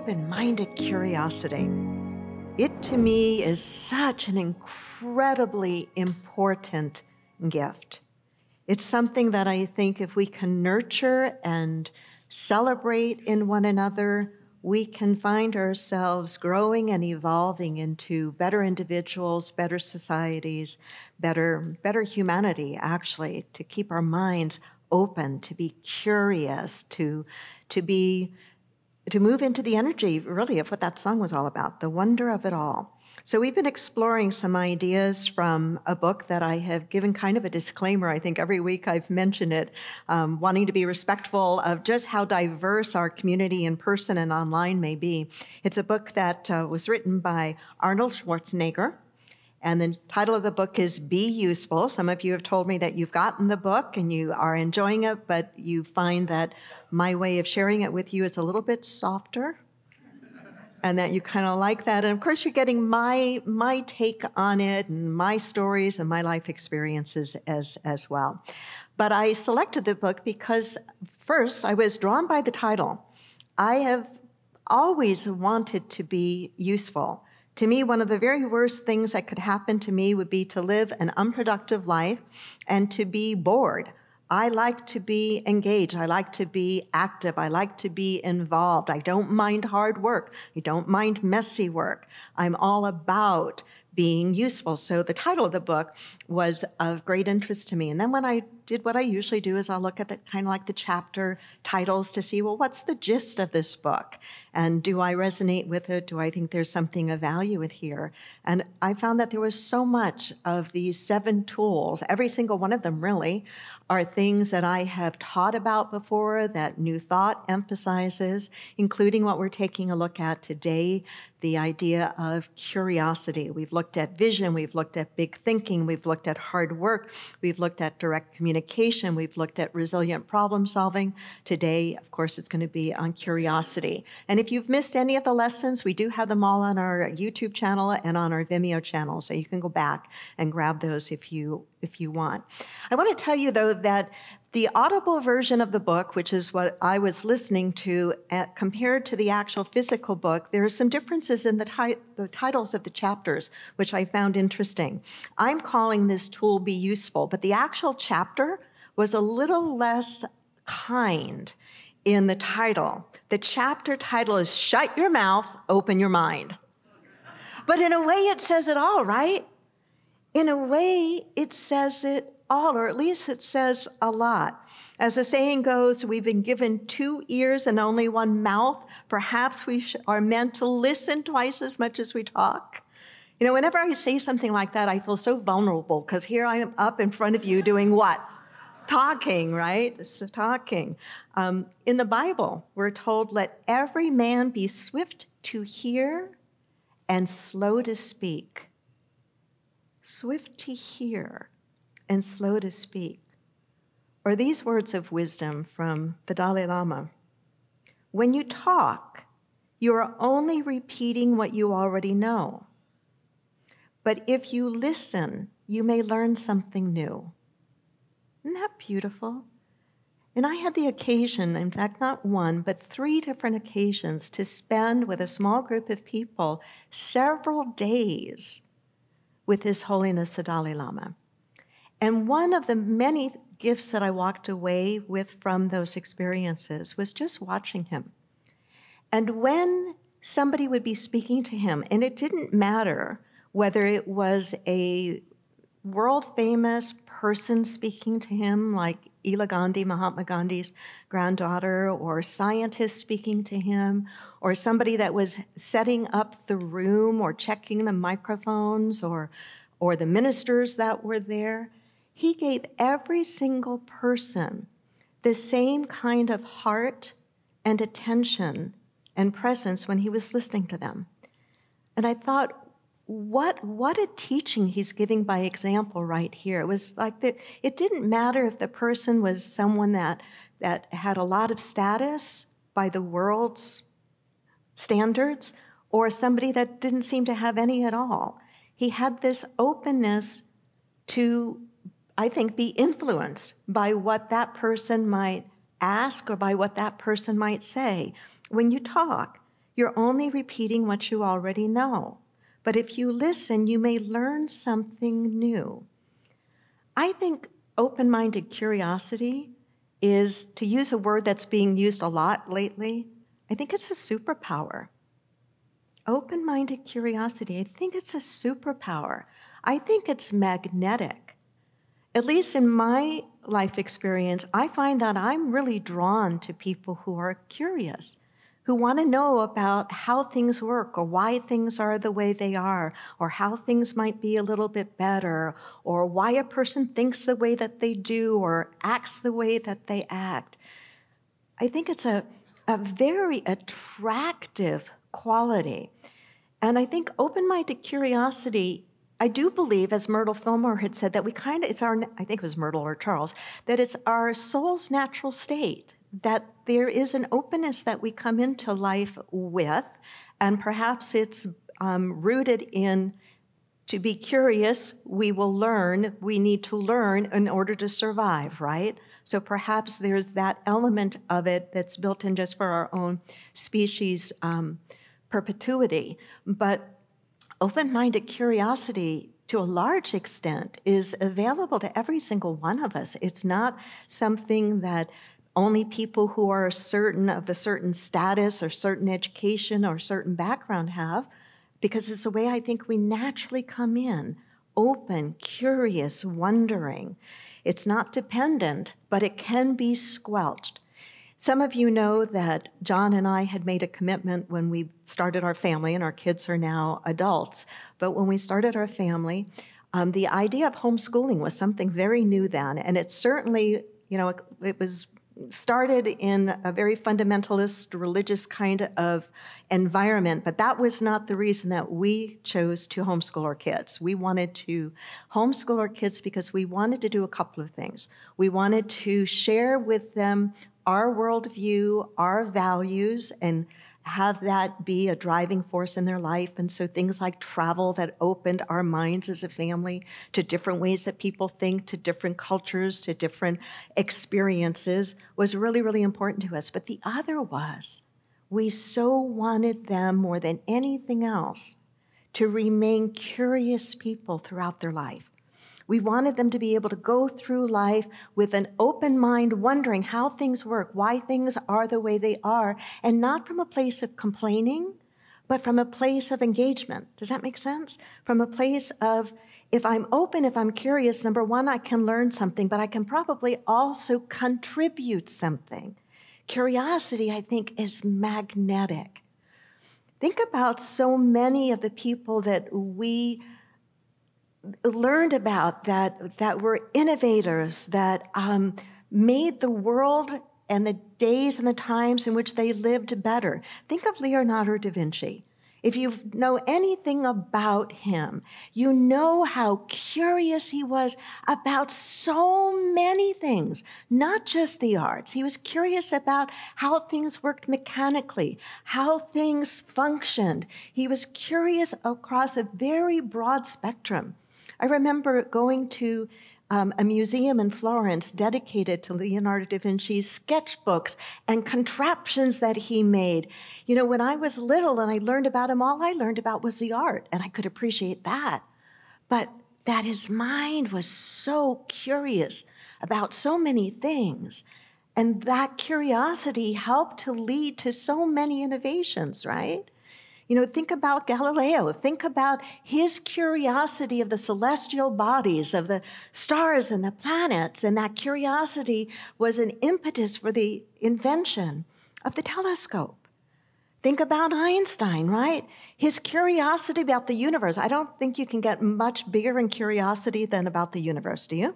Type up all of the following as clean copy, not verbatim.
open-minded curiosity. It, to me, is such an incredibly important gift. It's something that I think if we can nurture and celebrate in one another, we can find ourselves growing and evolving into better individuals, better societies, better humanity, actually, to keep our minds open, to be curious, to move into the energy, really, of what that song was all about, the wonder of it all. So we've been exploring some ideas from a book that I have given kind of a disclaimer. I think every week I've mentioned it, wanting to be respectful of just how diverse our community in person and online may be. It's a book that was written by Arnold Schwarzenegger. And the title of the book is Be Useful. Some of you have told me that you've gotten the book and you are enjoying it, but you find that my way of sharing it with you is a little bit softer and that you kind of like that. And of course, you're getting my take on it and my stories and my life experiences as well. But I selected the book because first, I was drawn by the title. I have always wanted to be useful. To me, one of the very worst things that could happen to me would be to live an unproductive life and to be bored. I like to be engaged. I like to be active. I like to be involved. I don't mind hard work. I don't mind messy work. I'm all about being useful. So the title of the book was of great interest to me. And then when I did what I usually do is I'll look at the kind of like the chapter titles to see, well, what's the gist of this book? And do I resonate with it? Do I think there's something of value in here? And I found that there was so much of these 7 tools, every single one of them really, are things that I have taught about before, that New Thought emphasizes, including what we're taking a look at today, the idea of curiosity. We've looked at vision, we've looked at big thinking, we've looked at hard work, we've looked at direct communication, we've looked at resilient problem solving. Today, of course, it's going to be on curiosity. And if you've missed any of the lessons, we do have them all on our YouTube channel and on our Vimeo channel, so you can go back and grab those if you want. I want to tell you, though, that the audible version of the book, which is what I was listening to, compared to the actual physical book, there are some differences in the titles of the chapters, which I found interesting. I'm calling this tool Be Useful, but the actual chapter was a little less kind in the title. The chapter title is Shut Your Mouth, Open Your Mind. But in a way, it says it all, right? In a way, it says it all, or at least it says a lot. As the saying goes, we've been given 2 ears and only 1 mouth. Perhaps we are meant to listen twice as much as we talk. You know, whenever I say something like that, I feel so vulnerable because here I am up in front of you doing what? Talking, right? It's talking. In the Bible, we're told, let every man be swift to hear and slow to speak. Swift to hear and slow to speak. Or these words of wisdom from the Dalai Lama. When you talk, you are only repeating what you already know. But if you listen, you may learn something new. Isn't that beautiful? And I had the occasion, in fact, not 1, but 3 different occasions to spend with a small group of people several days with His Holiness the Dalai Lama. And one of the many gifts that I walked away with from those experiences was just watching him. And when somebody would be speaking to him, and it didn't matter whether it was a world-famous person speaking to him, like Ela Gandhi, Mahatma Gandhi's granddaughter, or scientists speaking to him, or somebody that was setting up the room or checking the microphones, or the ministers that were there. He gave every single person the same kind of heart and attention and presence when he was listening to them. And I thought, what a teaching he's giving by example right here. It was like it didn't matter if the person was someone that had a lot of status by the world's standards or somebody that didn't seem to have any at all. He had this openness to, I think, be influenced by what that person might ask or by what that person might say. When you talk, you're only repeating what you already know. But if you listen, you may learn something new. I think open-minded curiosity is, to use a word that's being used a lot lately, I think it's a superpower. Open-minded curiosity, I think it's a superpower. I think it's magnetic. At least in my life experience, I find that I'm really drawn to people who are curious, who want to know about how things work or why things are the way they are, or how things might be a little bit better, or why a person thinks the way that they do or acts the way that they act. I think it's a very attractive quality. And I think open-minded curiosity, I do believe, as Myrtle Fillmore had said, that it's our, I think it was Myrtle or Charles, that it's our soul's natural state, that there is an openness that we come into life with, and perhaps it's rooted in, to be curious, we will learn, we need to learn in order to survive, right? So perhaps there's that element of it that's built in just for our own species perpetuity. But open-minded curiosity, to a large extent, is available to every single one of us. It's not something that only people who are of a certain status or certain education or certain background have, because it's the way I think we naturally come in, open, curious, wondering. It's not dependent, but it can be squelched. Some of you know that John and I had made a commitment when we started our family, and our kids are now adults. But when we started our family, the idea of homeschooling was something very new then. And it certainly, it was started in a very fundamentalist, religious kind of environment, but that was not the reason that we chose to homeschool our kids. We wanted to homeschool our kids because we wanted to do a couple of things. We wanted to share with them our worldview, our values, and have that be a driving force in their life. And so things like travel that opened our minds as a family to different ways that people think, to different cultures, to different experiences was really, really important to us. But the other was, we so wanted them more than anything else to remain curious people throughout their life. We wanted them to be able to go through life with an open mind, wondering how things work, why things are the way they are, and not from a place of complaining, but from a place of engagement. Does that make sense? From a place of, if I'm open, if I'm curious, number one, I can learn something, but I can probably also contribute something. Curiosity, I think, is magnetic. Think about so many of the people that we learned about that were innovators, that made the world and the days and the times in which they lived better. Think of Leonardo da Vinci. If you know anything about him, you know how curious he was about so many things, not just the arts. He was curious about how things worked mechanically, how things functioned. He was curious across a very broad spectrum. I remember going to a museum in Florence dedicated to Leonardo da Vinci's sketchbooks and contraptions that he made. You know, when I was little and I learned about him, all I learned about was the art, and I could appreciate that. But that his mind was so curious about so many things, and that curiosity helped to lead to so many innovations, right? You know, think about Galileo. Think about his curiosity of the celestial bodies, of the stars and the planets, and that curiosity was an impetus for the invention of the telescope. Think about Einstein, right? His curiosity about the universe. I don't think you can get much bigger in curiosity than about the universe, do you?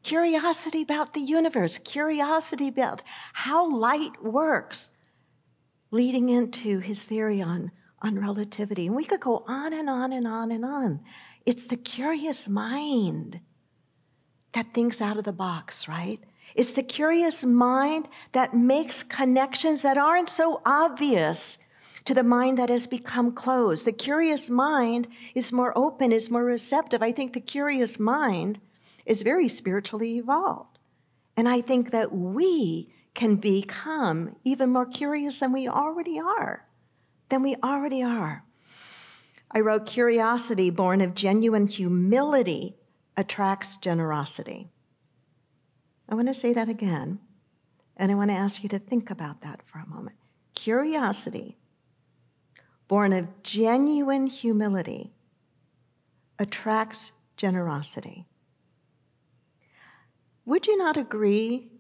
Curiosity about the universe, curiosity about how light works, leading into his theory on relativity. And we could go on and on and on and on. It's the curious mind that thinks out of the box, right? It's the curious mind that makes connections that aren't so obvious to the mind that has become closed. The curious mind is more open, is more receptive. I think the curious mind is very spiritually evolved. And I think that we can become even more curious than we already are. than we already are. I wrote, curiosity born of genuine humility attracts generosity. I want to say that again, and I want to ask you to think about that for a moment. Curiosity born of genuine humility attracts generosity. Would you not agree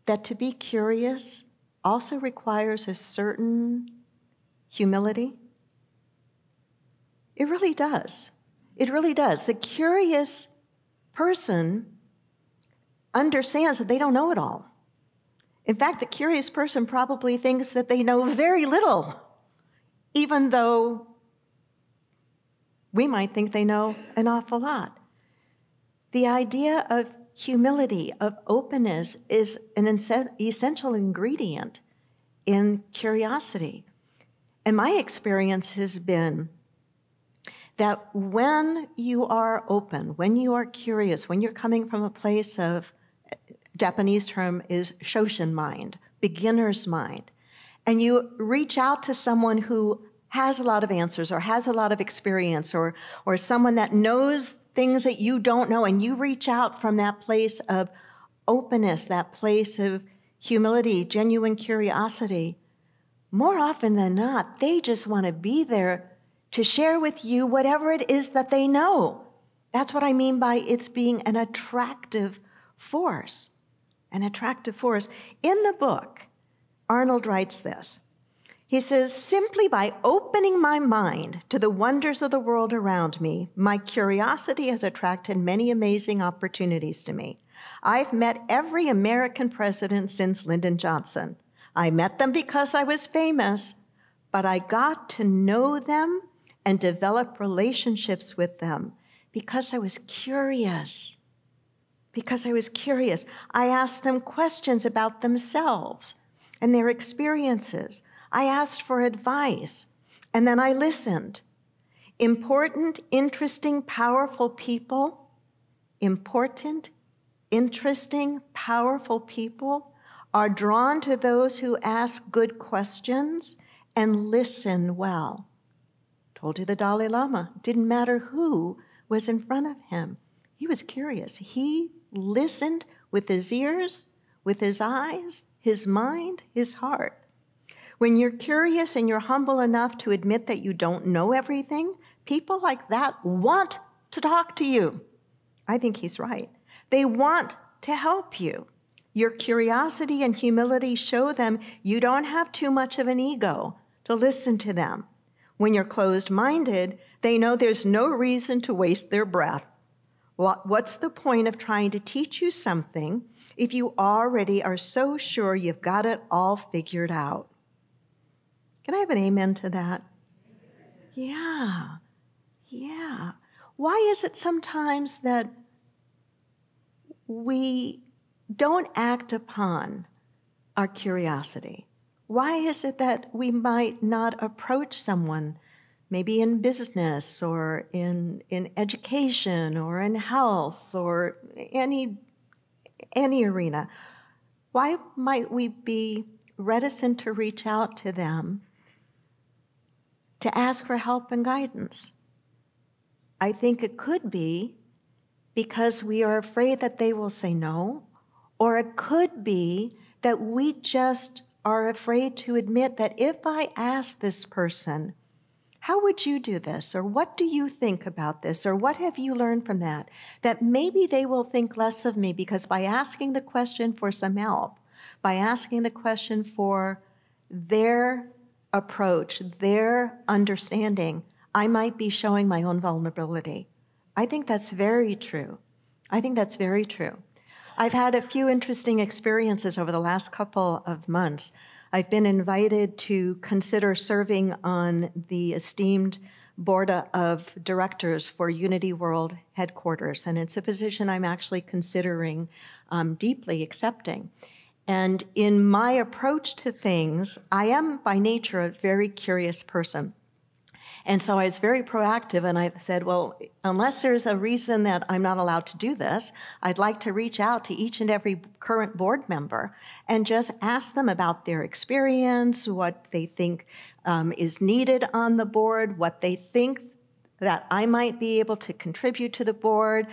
that to be curious also requires a certain humility? It really does. It really does. The curious person understands that they don't know it all. In fact, the curious person probably thinks that they know very little, even though we might think they know an awful lot. The idea of humility, of openness, is an essential ingredient in curiosity. And my experience has been that when you are open, when you are curious, when you're coming from a place of, Japanese term is shoshin mind, beginner's mind, and you reach out to someone who has a lot of answers or has a lot of experience or someone that knows things that you don't know, and you reach out from that place of openness, that place of humility, genuine curiosity, more often than not, they just want to be there to share with you whatever it is that they know. That's what I mean by it's being an attractive force. An attractive force. In the book, Arnold writes this. He says, simply by opening my mind to the wonders of the world around me, my curiosity has attracted many amazing opportunities to me. I've met every American president since Lyndon Johnson. I met them because I was famous, but I got to know them and develop relationships with them because I was curious. Because I was curious. I asked them questions about themselves and their experiences. I asked for advice, and then I listened. Important, interesting, powerful people, are drawn to those who ask good questions and listen well. Told you the Dalai Lama, didn't matter who was in front of him. He was curious. He listened with his ears, with his eyes, his mind, his heart. When you're curious and you're humble enough to admit that you don't know everything, people like that want to talk to you. I think he's right. They want to help you. Your curiosity and humility show them you don't have too much of an ego to listen to them. When you're closed-minded, they know there's no reason to waste their breath. What's the point of trying to teach you something if you already are so sure you've got it all figured out? Can I have an amen to that? Yeah. Why is it sometimes that we don't act upon our curiosity? Why is it that we might not approach someone, maybe in business or in education or in health or any arena? Why might we be reticent to reach out to them to ask for help and guidance? I think it could be because we are afraid that they will say no, or it could be that we just are afraid to admit that if I ask this person, how would you do this? Or what do you think about this? Or what have you learned from that? That maybe they will think less of me because by asking the question for some help, by asking the question for their approach, their understanding, I might be showing my own vulnerability. I think that's very true. I've had a few interesting experiences over the last couple of months. I've been invited to consider serving on the esteemed board of directors for Unity World headquarters, and it's a position I'm actually considering deeply accepting. And in my approach to things, I am by nature a very curious person. And so I was very proactive, and I said, well, unless there's a reason that I'm not allowed to do this, I'd like to reach out to each and every current board member and just ask them about their experience, what they think is needed on the board, what they think that I might be able to contribute to the board,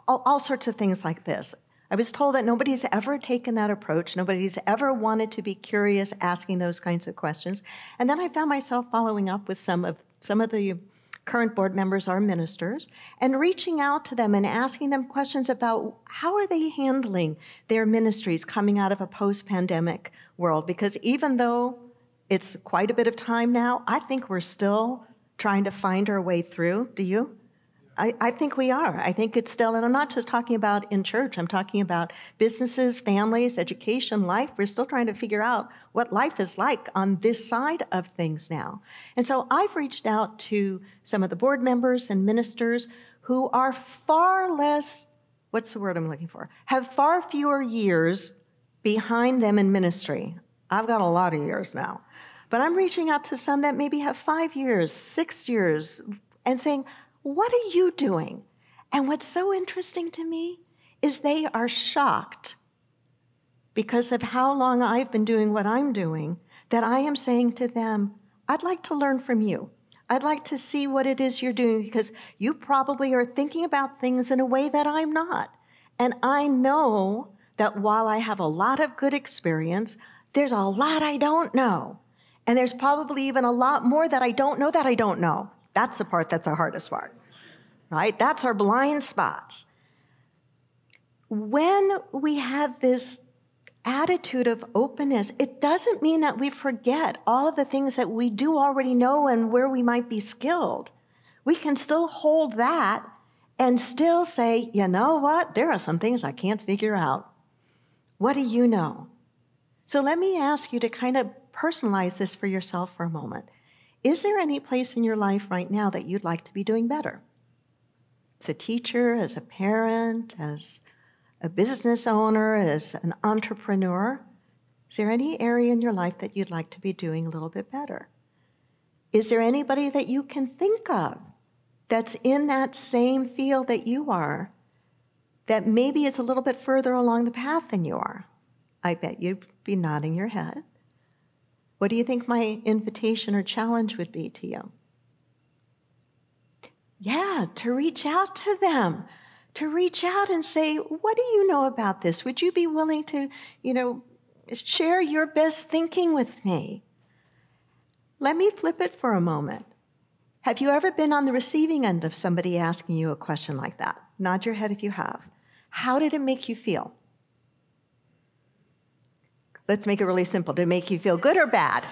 all sorts of things like this. I was told that nobody's ever taken that approach. Nobody's ever wanted to be curious, asking those kinds of questions. And then I found myself following up with some of the current board members are ministers and reaching out to them and asking them questions about how are they handling their ministries coming out of a post-pandemic world. Because even though it's quite a bit of time now, I think we're still trying to find our way through. Do you? I think we are. I think it's still, and I'm not just talking about in church, I'm talking about businesses, families, education, life. We're still trying to figure out what life is like on this side of things now. And so I've reached out to some of the board members and ministers who are far less, what's the word I'm looking for? Have far fewer years behind them in ministry. I've got a lot of years now. But I'm reaching out to some that maybe have 5 years, 6 years, and saying, what are you doing? And what's so interesting to me is they are shocked because of how long I've been doing what I'm doing, that I am saying to them, I'd like to learn from you. I'd like to see what it is you're doing because you probably are thinking about things in a way that I'm not. And I know that while I have a lot of good experience, there's a lot I don't know. And there's probably even a lot more that I don't know that I don't know. That's the part that's the hardest part, right? That's our blind spots. When we have this attitude of openness, it doesn't mean that we forget all of the things that we do already know and where we might be skilled. We can still hold that and still say, you know what? There are some things I can't figure out. What do you know? So let me ask you to kind of personalize this for yourself for a moment. Is there any place in your life right now that you'd like to be doing better? As a teacher, as a parent, as a business owner, as an entrepreneur, is there any area in your life that you'd like to be doing a little bit better? Is there anybody that you can think of that's in that same field that you are, that maybe is a little bit further along the path than you are? I bet you'd be nodding your head. What do you think my invitation or challenge would be to you? Yeah, to reach out to them, to reach out and say, what do you know about this? Would you be willing to, share your best thinking with me? Let me flip it for a moment. Have you ever been on the receiving end of somebody asking you a question like that? Nod your head if you have. How did it make you feel? Let's make it really simple. Did it make you feel good or bad?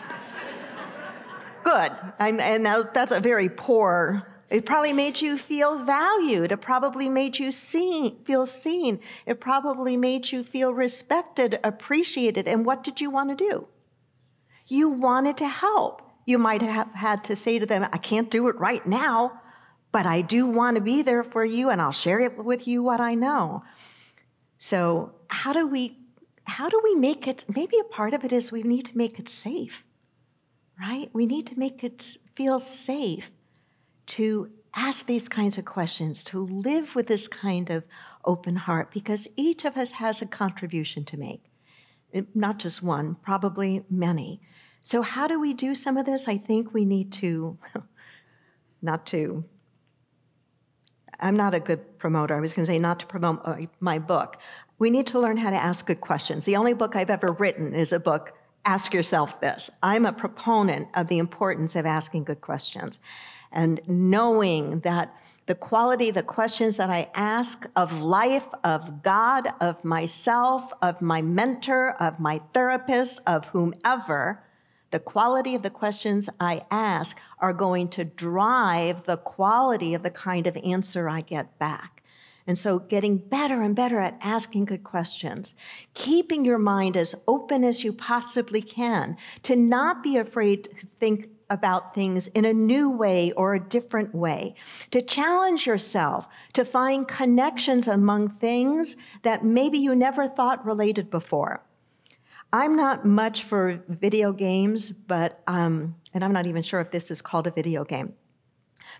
Good. And that's a very poor. It probably made you feel valued. It probably made you feel seen. It probably made you feel respected, appreciated. And what did you want to do? You wanted to help. You might have had to say to them, I can't do it right now, but I do want to be there for you, and I'll share it with you what I know. So how do we make it, maybe a part of it is we need to make it safe, right? We need to make it feel safe to ask these kinds of questions, to live with this kind of open heart, because each of us has a contribution to make. Not just one, probably many. So how do we do some of this? I think we need to, I'm not a good promoter. I was going to say not to promote my book. We need to learn how to ask good questions. The only book I've ever written is a book, Ask Yourself This. I'm a proponent of the importance of asking good questions and knowing that the quality of the questions that I ask of life, of God, of myself, of my mentor, of my therapist, of whomever, the quality of the questions I ask are going to drive the quality of the kind of answer I get back. And so getting better and better at asking good questions, keeping your mind as open as you possibly can, to not be afraid to think about things in a new way or a different way, to challenge yourself, to find connections among things that maybe you never thought related before. I'm not much for video games, but, and I'm not even sure if this is called a video game.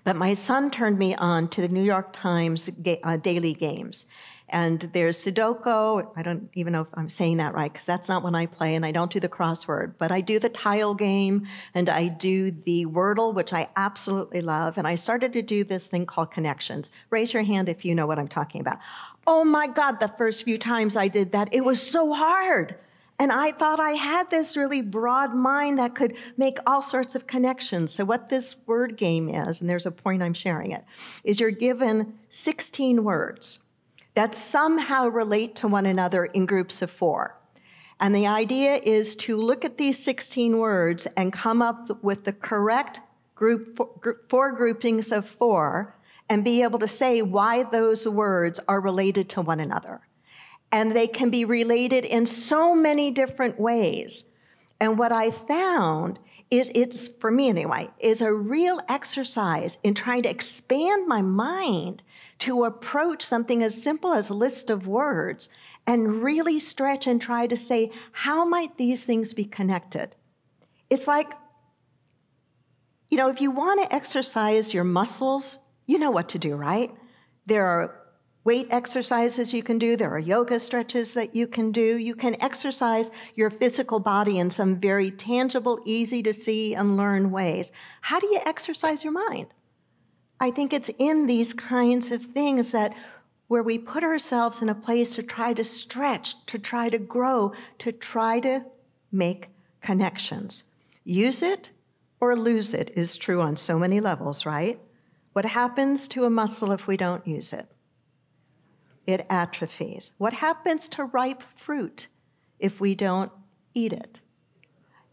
But my son turned me on to the New York Times daily games. And there's Sudoku. I don't even know if I'm saying that right, because that's not when I play, and I don't do the crossword. But I do the tile game, and I do the Wordle, which I absolutely love. And I started to do this thing called Connections. Raise your hand if you know what I'm talking about. Oh my God, the first few times I did that, it was so hard. And I thought I had this really broad mind that could make all sorts of connections. So what this word game is, and there's a point I'm sharing it, is you're given 16 words that somehow relate to one another in groups of 4. And the idea is to look at these 16 words and come up with the correct 4 groupings of 4 and be able to say why those words are related to one another. And they can be related in so many different ways. And what I found is, it's, for me anyway, is a real exercise in trying to expand my mind to approach something as simple as a list of words and really stretch and try to say, how might these things be connected? It's like, you know, if you want to exercise your muscles, you know what to do, right? There are weight exercises you can do. There are yoga stretches that you can do. You can exercise your physical body in some very tangible, easy to see and learn ways. How do you exercise your mind? I think it's in these kinds of things that where we put ourselves in a place to try to stretch, to try to grow, to try to make connections. Use it or lose it is true on so many levels, right? What happens to a muscle if we don't use it? It atrophies. What happens to ripe fruit if we don't eat it?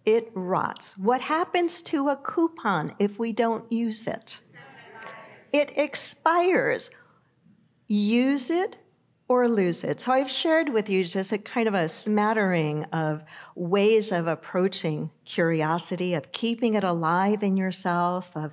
It rots. What happens to a coupon if we don't use it? It expires. Use it or lose it. So I've shared with you just a kind of a smattering of ways of approaching curiosity, of keeping it alive in yourself, of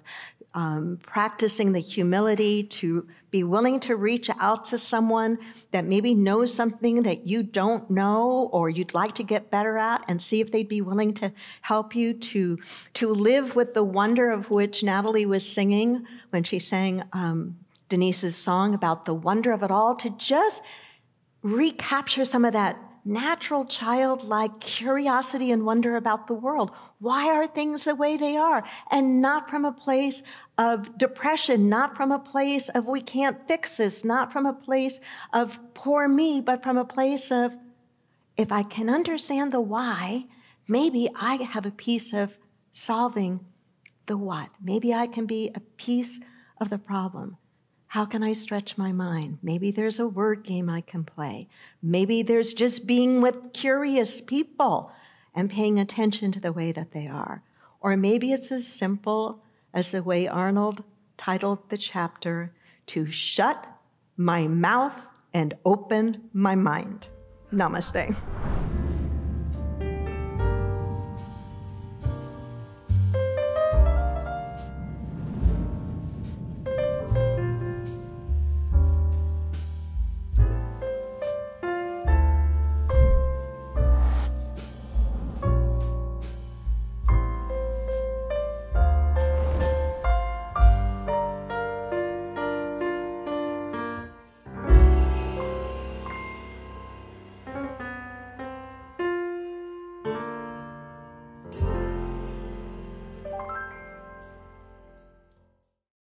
practicing the humility to be willing to reach out to someone that maybe knows something that you don't know or you'd like to get better at, and see if they'd be willing to help you to live with the wonder of which Natalie was singing when she sang Denise's song about the wonder of it all, to just recapture some of that natural childlike curiosity and wonder about the world. Why are things the way they are? And not from a place of depression, not from a place of we can't fix this, not from a place of poor me, but from a place of, if I can understand the why, maybe I have a piece of solving the what. Maybe I can be a piece of the problem. How can I stretch my mind? Maybe there's a word game I can play. Maybe there's just being with curious people and paying attention to the way that they are. Or maybe it's as simple as the way Arnold titled the chapter, to shut my mouth and open my mind. Namaste.